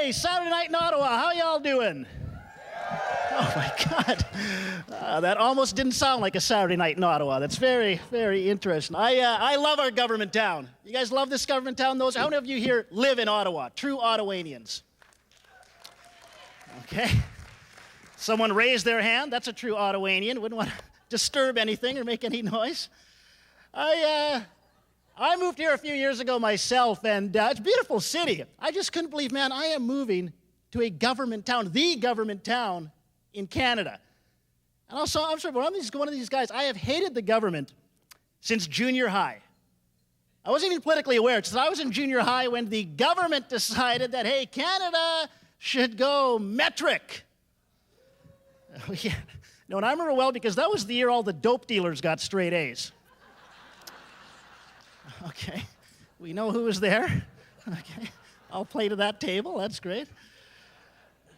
Hey, Saturday night in Ottawa, how y'all doing? Oh my God, that almost didn't sound like a Saturday night in Ottawa. That's very, very interesting. I love our government town. You guys love this government town? How many of you here live in Ottawa? True Ottawanians. Okay. Someone raised their hand. That's a true Ottawanian. Wouldn't want to disturb anything or make any noise. I moved here a few years ago myself, and it's a beautiful city. I just couldn't believe, man, I am moving to a government town, the government town in Canada. And also, I'm sure one of these guys, I have hated the government since junior high. I wasn't even politically aware. Since I was in junior high when the government decided that, hey, Canada should go metric. Oh, yeah. No, and I remember well because that was the year all the dope dealers got straight A's. Okay, we know who was there. Okay, I'll play to that table. That's great.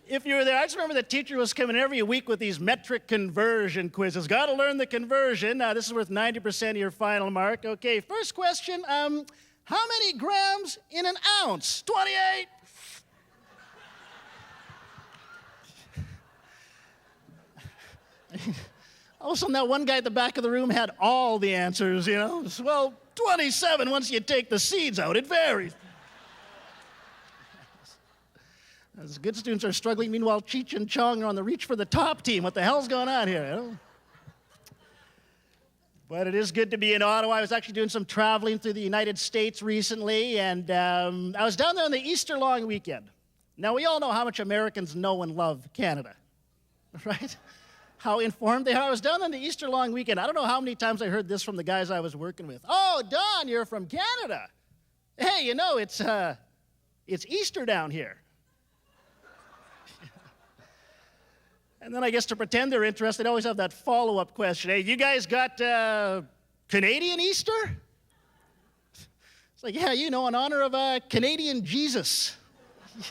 If you were there, I just remember the teacher was coming every week with these metric conversion quizzes. Got to learn the conversion. This is worth 90% of your final mark. Okay, first question. How many grams in an ounce? 28. All of a sudden, that one guy at the back of the room had all the answers, you know. Well, 27 once you take the seeds out. It varies. As good students are struggling, meanwhile, Cheech and Chong are on the reach for the top team. What the hell's going on here? You know? But it is good to be in Ottawa. I was actually doing some traveling through the United States recently, and I was down there on the Easter long weekend. Now, we all know how much Americans know and love Canada, right? How informed they are. I was down on the Easter long weekend. I don't know how many times I heard this from the guys I was working with. Oh, Don, you're from Canada. Hey, you know, it's Easter down here. And then I guess to pretend they're interested, they always have that follow-up question. Hey, you guys got Canadian Easter? It's like, yeah, you know, in honor of Canadian Jesus.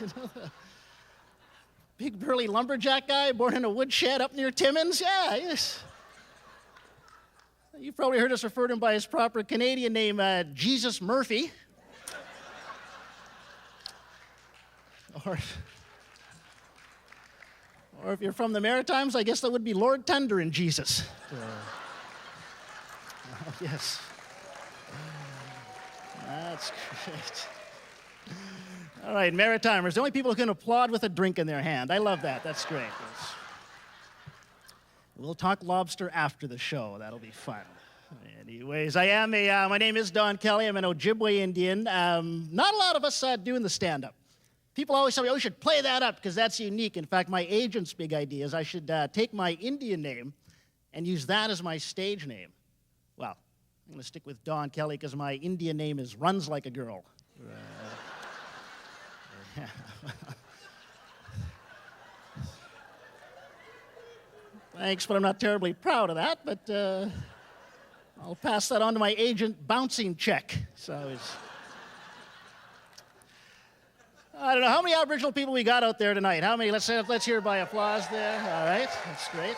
You know, big burly lumberjack guy born in a woodshed up near Timmins? Yeah, yes. You've probably heard us refer to him by his proper Canadian name, Jesus Murphy. Or if you're from the Maritimes, I guess that would be Lord Thunder and Jesus. Oh, yes. That's great. All right, Maritimers, the only people who can applaud with a drink in their hand. I love that. That's great. Yes. We'll talk lobster after the show. That'll be fun. Anyways, my name is Don Kelly. I'm an Ojibwe Indian. Not a lot of us doing the stand-up. People always tell me, oh, you should play that up because that's unique. In fact, my agent's big idea is I should take my Indian name and use that as my stage name. Well, I'm going to stick with Don Kelly because my Indian name is Runs Like a Girl. Thanks, but I'm not terribly proud of that, but I'll pass that on to my agent, Bouncing Check. So I don't know, how many Aboriginal people we got out there tonight? How many? Let's hear by applause there. All right, that's great.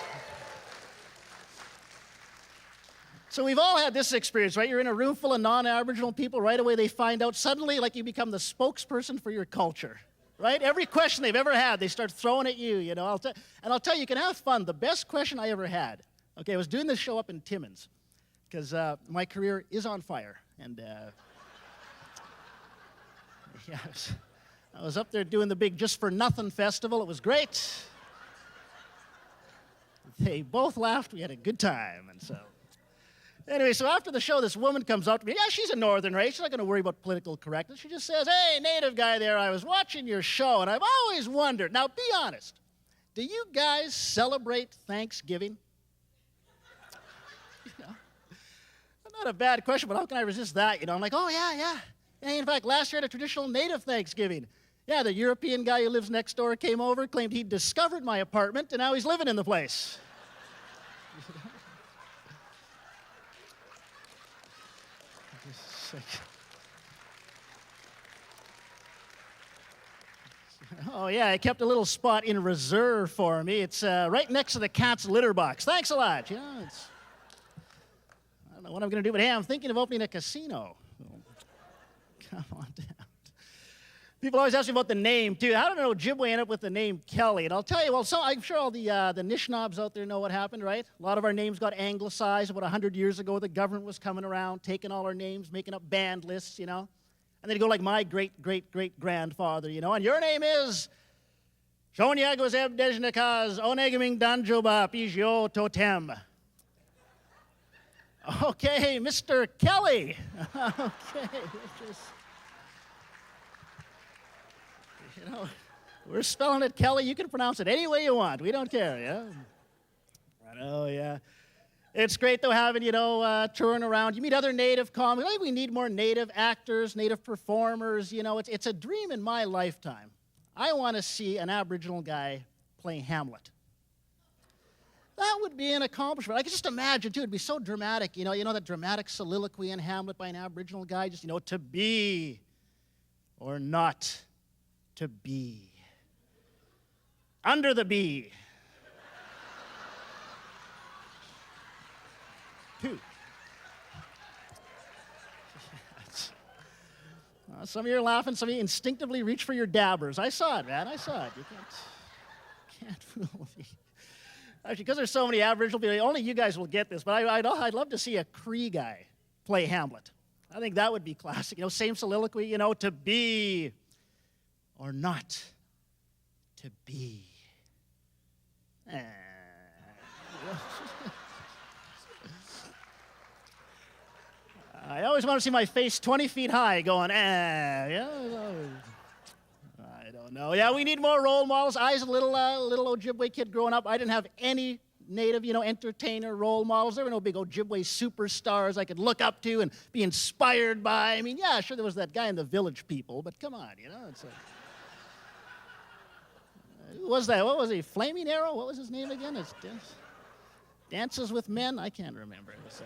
So we've all had this experience, right? You're in a room full of non-Aboriginal people. Right away they find out suddenly like you become the spokesperson for your culture, right? Every question they've ever had, they start throwing at you, you know. I'll tell you, you can have fun. The best question I ever had, okay, I was doing this show up in Timmins because my career is on fire. And yeah, I was up there doing the big Just for Nothing festival. It was great. They both laughed. We had a good time. And so anyway, so after the show, this woman comes up to me. Yeah, she's a northern race. She's not going to worry about political correctness. She just says, hey, native guy there, I was watching your show, and I've always wondered. Now, be honest. Do you guys celebrate Thanksgiving? You know, not a bad question, but how can I resist that? You know, I'm like, oh, yeah. Hey, in fact, last year at a traditional native Thanksgiving, yeah, the European guy who lives next door came over, claimed he'd discovered my apartment, and now he's living in the place. Oh, yeah, I kept a little spot in reserve for me. It's right next to the cat's litter box. Thanks a lot. You know, I don't know what I'm going to do, but hey, I'm thinking of opening a casino. Come on down. People always ask me about the name, too. How did an Ojibwe end up with the name Kelly? And I'll tell you, well, so I'm sure all the Nishnabs out there know what happened, right? A lot of our names got anglicized. About 100 years ago, the government was coming around, taking all our names, making up band lists, you know. And they'd go like my great-great-great-grandfather, you know. And your name is Shonyagos Ebdejnikaz Onegaming Danjoba Pijio Totem. Okay, Mr. Kelly. Okay, you know, we're spelling it Kelly. You can pronounce it any way you want. We don't care, yeah? I know, yeah. It's great, though, having, you know, touring around. You meet other Native comics. I think we need more Native actors, Native performers. You know, it's a dream in my lifetime. I want to see an Aboriginal guy playing Hamlet. That would be an accomplishment. I could just imagine, too. It'd be so dramatic. You know that dramatic soliloquy in Hamlet by an Aboriginal guy? Just, you know, to be or not to be. Under the bee. Two. Some of you are laughing. Some of you instinctively reach for your dabbers. I saw it, man. I saw it. You can't fool me. Actually, because there's so many Aboriginal people, only you guys will get this, but I'd love to see a Cree guy play Hamlet. I think that would be classic. You know, same soliloquy, you know, to be or not to be. I always want to see my face 20 feet high going, yeah. I don't know. Yeah, we need more role models. I was a little Ojibwe kid growing up. I didn't have any Native, you know, entertainer role models. There were no big Ojibwe superstars I could look up to and be inspired by. I mean, yeah, sure, there was that guy in the Village People, but come on, you know. It's who was that? What was he? Flaming Arrow? What was his name again? It's Dances with Men? I can't remember. It was,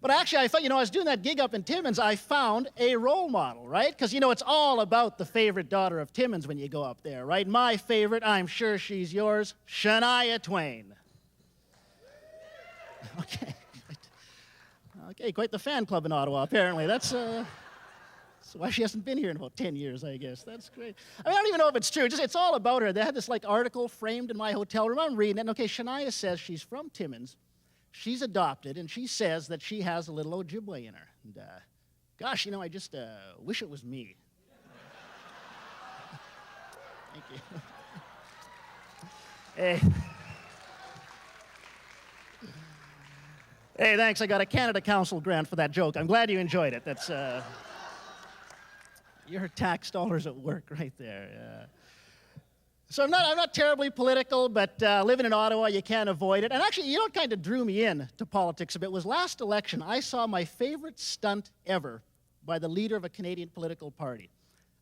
But actually, I thought, you know, I was doing that gig up in Timmins, I found a role model, right? Because, you know, it's all about the favorite daughter of Timmins when you go up there, right? My favorite, I'm sure she's yours, Shania Twain. Okay. Okay, quite the fan club in Ottawa, apparently. That's why she hasn't been here in about 10 years, I guess. That's great. I mean, I don't even know if it's true. It's all about her. They had this, like, article framed in my hotel room. I'm reading it, and, okay, Shania says she's from Timmins. She's adopted, and she says that she has a little Ojibwe in her. And, gosh, you know, I just wish it was me. Thank you. Hey. Hey, thanks. I got a Canada Council grant for that joke. I'm glad you enjoyed it. That's your tax dollars at work right there. So I'm not terribly political, but living in Ottawa, you can't avoid it. And actually, you know what kind of drew me in to politics a bit was last election, I saw my favorite stunt ever by the leader of a Canadian political party.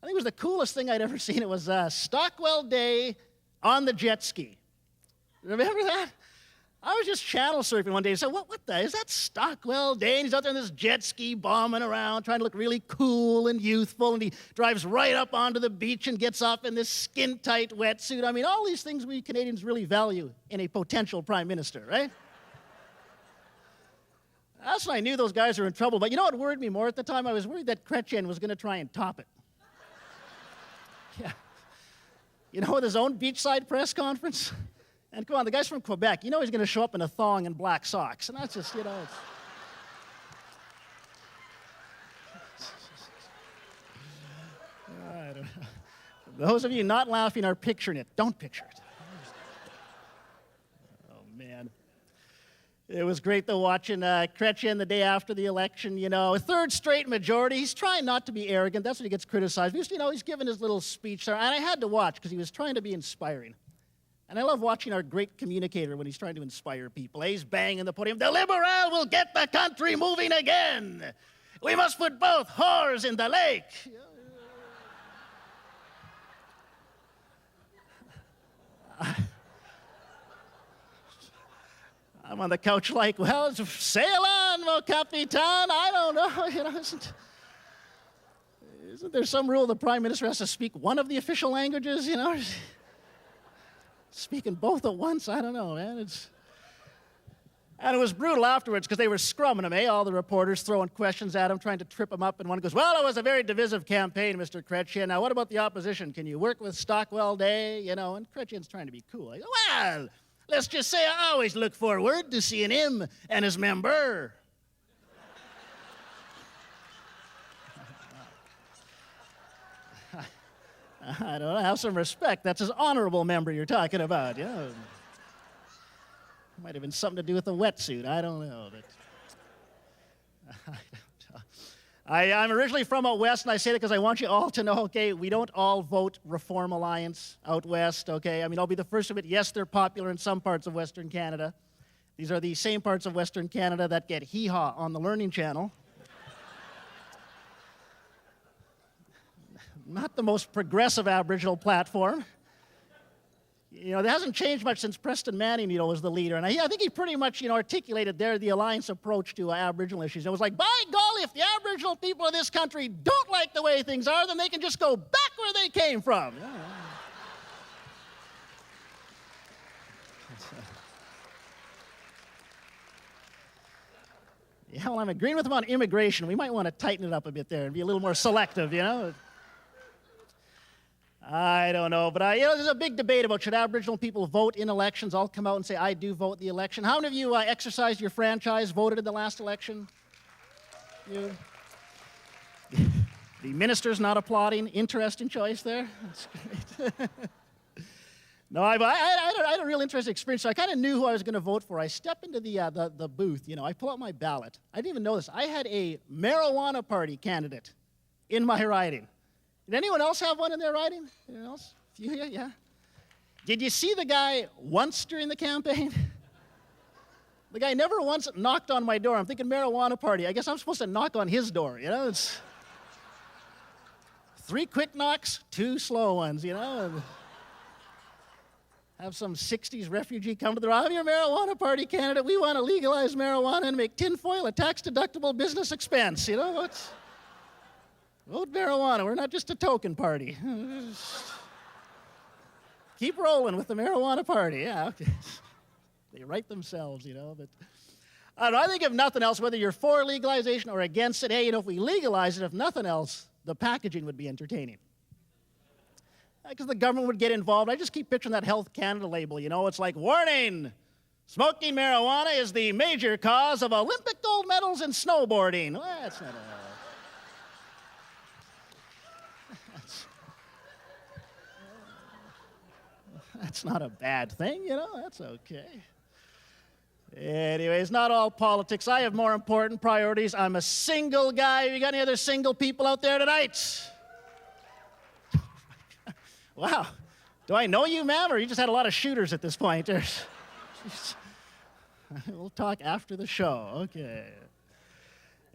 I think it was the coolest thing I'd ever seen. It was Stockwell Day on the jet ski. Remember that? I was just channel surfing one day and said, what the, is that Stockwell Day? And he's out there on this jet ski bombing around, trying to look really cool and youthful, and he drives right up onto the beach and gets off in this skin-tight wetsuit. I mean, all these things we Canadians really value in a potential prime minister, right? That's when I knew those guys were in trouble. But you know what worried me more at the time? I was worried that Chrétien was going to try and top it. Yeah. You know, with his own beachside press conference. And come on, the guy's from Quebec. You know he's going to show up in a thong and black socks. And that's just, you know, I don't know. Those of you not laughing are picturing it. Don't picture it. Oh, man. It was great, though, watching Chrétien the day after the election, you know. A third straight majority. He's trying not to be arrogant. That's when he gets criticized. Because, you know, he's giving his little speech there. And I had to watch because he was trying to be inspiring. And I love watching our great communicator when he's trying to inspire people. He's banging the podium. The Liberal will get the country moving again. We must put both whores in the lake. I'm on the couch like, well, sail on, mon capitaine. I don't know. You know, isn't there some rule the prime minister has to speak one of the official languages, you know? Speaking both at once, I don't know, man. And it was brutal afterwards because they were scrumming him, all the reporters throwing questions at him, trying to trip him up. And one goes, well, it was a very divisive campaign, Mr. Chrétien. Now, what about the opposition? Can you work with Stockwell Day? And Chrétien's trying to be cool. I go, well, let's just say I always look forward to seeing him and his member. I don't know, have some respect. That's his honorable member you're talking about, Might have been something to do with the wetsuit. I don't know. I'm originally from out west, and I say that because I want you all to know, okay, we don't all vote Reform Alliance out west, okay? I mean, I'll be the first to admit, yes, they're popular in some parts of Western Canada. These are the same parts of Western Canada that get hee-haw on the Learning Channel. Not the most progressive Aboriginal platform. There hasn't changed much since Preston Manning, was the leader. And I think he pretty much, articulated there the Alliance approach to Aboriginal issues. It was like, by golly, if the Aboriginal people of this country don't like the way things are, then they can just go back where they came from. Well, I'm agreeing with him on immigration. We might want to tighten it up a bit there and be a little more selective, I don't know, but there's a big debate about should Aboriginal people vote in elections. I'll come out and say I do vote the election. How many of you exercised your franchise, voted in the last election? You? The minister's not applauding. Interesting choice there. That's great. No, I had a real interesting experience. So I kind of knew who I was going to vote for. I step into the booth. I pull out my ballot. I didn't even know this. I had a marijuana party candidate in my riding. Did anyone else have one in their riding? Anyone else? A few here? Yeah. Did you see the guy once during the campaign? The guy never once knocked on my door. I'm thinking marijuana party. I guess I'm supposed to knock on his door, It's 3 quick knocks, 2 slow ones, and have some 60s refugee come to the door. I'm your marijuana party candidate. We want to legalize marijuana and make tinfoil a tax-deductible business expense. What's... Vote marijuana. We're not just a token party. Keep rolling with the marijuana party. Yeah, okay. They write themselves, But I don't know. I think if nothing else, whether you're for legalization or against it, hey, if we legalize it, if nothing else, the packaging would be entertaining. Because the government would get involved. I just keep picturing that Health Canada label. It's like, warning, smoking marijuana is the major cause of Olympic gold medals in snowboarding. Well, that's not a... That's not a bad thing, That's okay. Anyways, not all politics. I have more important priorities. I'm a single guy. You got any other single people out there tonight? Wow. Do I know you, ma'am, or you just had a lot of shooters at this point? We'll talk after the show. Okay.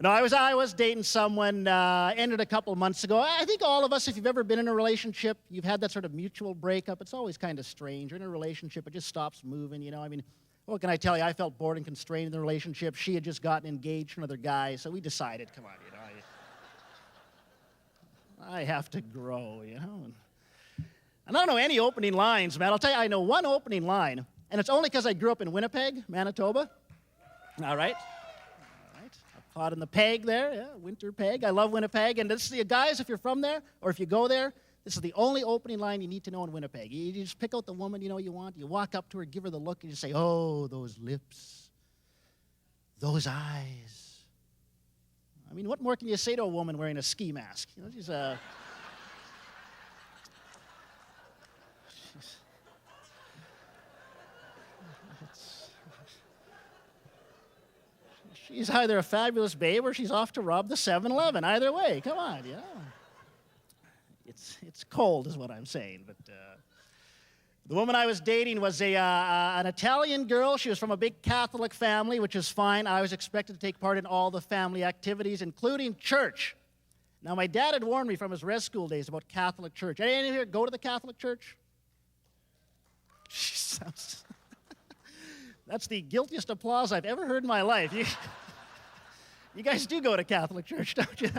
No, I was dating someone, ended a couple of months ago. I think all of us, if you've ever been in a relationship, you've had that sort of mutual breakup. It's always kind of strange. You're in a relationship, it just stops moving, I mean, what can I tell you? I felt bored and constrained in the relationship. She had just gotten engaged to another guy, so we decided, come on, I have to grow, And I don't know any opening lines, man. I'll tell you, I know one opening line, and it's only because I grew up in Winnipeg, Manitoba. All right. Caught in the peg there, winter peg. I love Winnipeg. And this, guys, if you're from there or if you go there, this is the only opening line you need to know in Winnipeg. You just pick out the woman you want. You walk up to her, give her the look, and you say, oh, those lips, those eyes. I mean, what more can you say to a woman wearing a ski mask? She's She's either a fabulous babe or she's off to rob the 7-Eleven. Either way, come on, It's cold is what I'm saying. But the woman I was dating was an Italian girl. She was from a big Catholic family, which is fine. I was expected to take part in all the family activities, including church. Now, my dad had warned me from his res school days about Catholic church. Any of you here go to the Catholic church? That's the guiltiest applause I've ever heard in my life. You guys do go to Catholic church, don't you?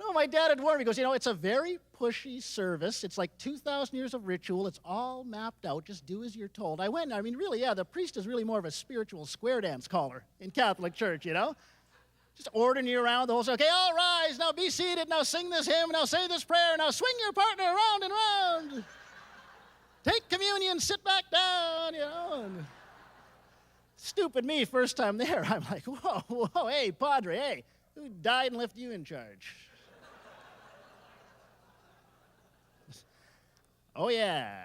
No, my dad had warned me. He goes, it's a very pushy service. It's like 2,000 years of ritual. It's all mapped out. Just do as you're told. I went, really, yeah, the priest is really more of a spiritual square dance caller in Catholic Church, Just ordering you around the whole time. Okay, all rise, now be seated, now sing this hymn, now say this prayer, now swing your partner around and round. Take communion, sit back down, And stupid me, first time there, I'm like, whoa, hey, Padre, hey, who died and left you in charge? Oh, yeah.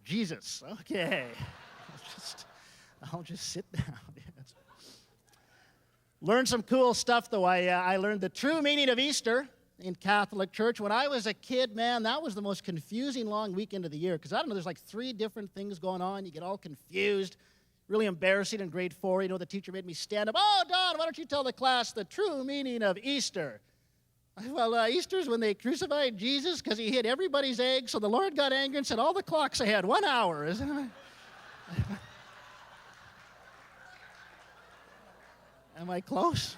Jesus, okay. I'll just sit down. Learned some cool stuff, though. I learned the true meaning of Easter in Catholic Church. When I was a kid, man, that was the most confusing long weekend of the year. Because, there's like 3 different things going on. You get all confused. Really embarrassing in grade 4. The teacher made me stand up. Oh, Don, why don't you tell the class the true meaning of Easter? Well, Easter's when they crucified Jesus because he hid everybody's eggs. So the Lord got angry and said, all the clocks ahead, 1 hour. Isn't it? Am I close?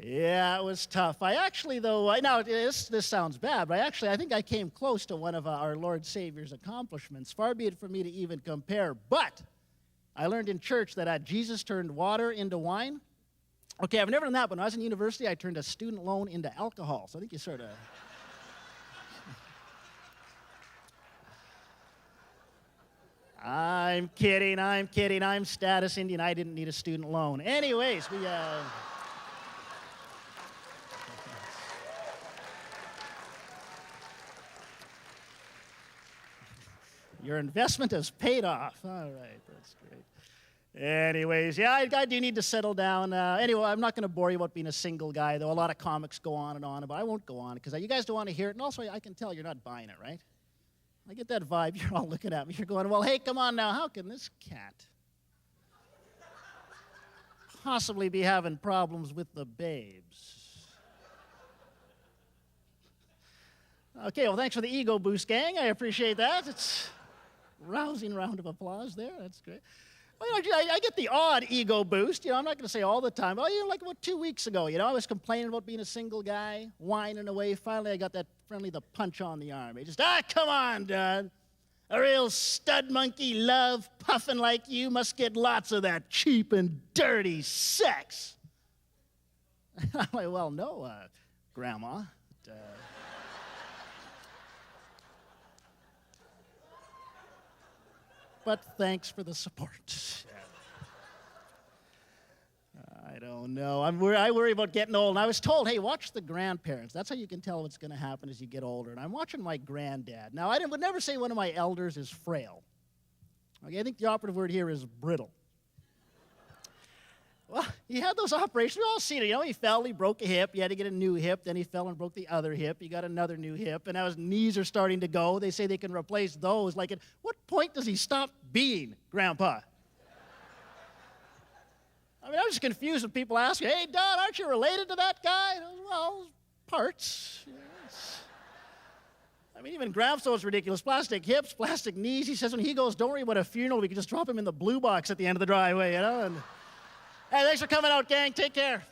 Yeah, it was tough. I actually, though, this sounds bad, but I think I came close to one of our Lord Savior's accomplishments. Far be it from me to even compare, but I learned in church that Jesus turned water into wine. Okay, I've never done that, but when I was in university, I turned a student loan into alcohol, so I think you sort of... I'm kidding. I'm status Indian. I didn't need a student loan. Anyways, Your investment has paid off. All right, that's great. Anyways, I do need to settle down. Anyway, I'm not going to bore you about being a single guy, though. A lot of comics go on and on, but I won't go on because you guys don't want to hear it. And also, I can tell you're not buying it, right? I get that vibe. You're all looking at me. You're going, well, hey, come on now. How can this cat possibly be having problems with the babes? Okay, well, thanks for the ego boost, gang. I appreciate that. It's a rousing round of applause there. That's great. Well, I get the odd ego boost. I'm not going to say all the time. But, like about 2 weeks ago, I was complaining about being a single guy, whining away. Finally, I got that the punch on the arm. He just, come on, Don. A real stud monkey love puffing like you must get lots of that cheap and dirty sex. I'm like, well, no, Grandma. But thanks for the support. I don't know. I worry about getting old. And I was told, hey, watch the grandparents. That's how you can tell what's going to happen as you get older. And I'm watching my granddad. Now, would never say one of my elders is frail. Okay, I think the operative word here is brittle. Well, he had those operations. We all seen it. He fell, he broke a hip. He had to get a new hip. Then he fell and broke the other hip. He got another new hip. And now his knees are starting to go. They say they can replace those. Like, at what point does he stop being Grandpa? I'm just confused when people ask you, hey, Don, aren't you related to that guy? Well, parts. Yes. Even Gravstone's ridiculous. Plastic hips, plastic knees. He says when he goes, don't worry about a funeral. We can just drop him in the blue box at the end of the driveway, And, hey, thanks for coming out, gang. Take care.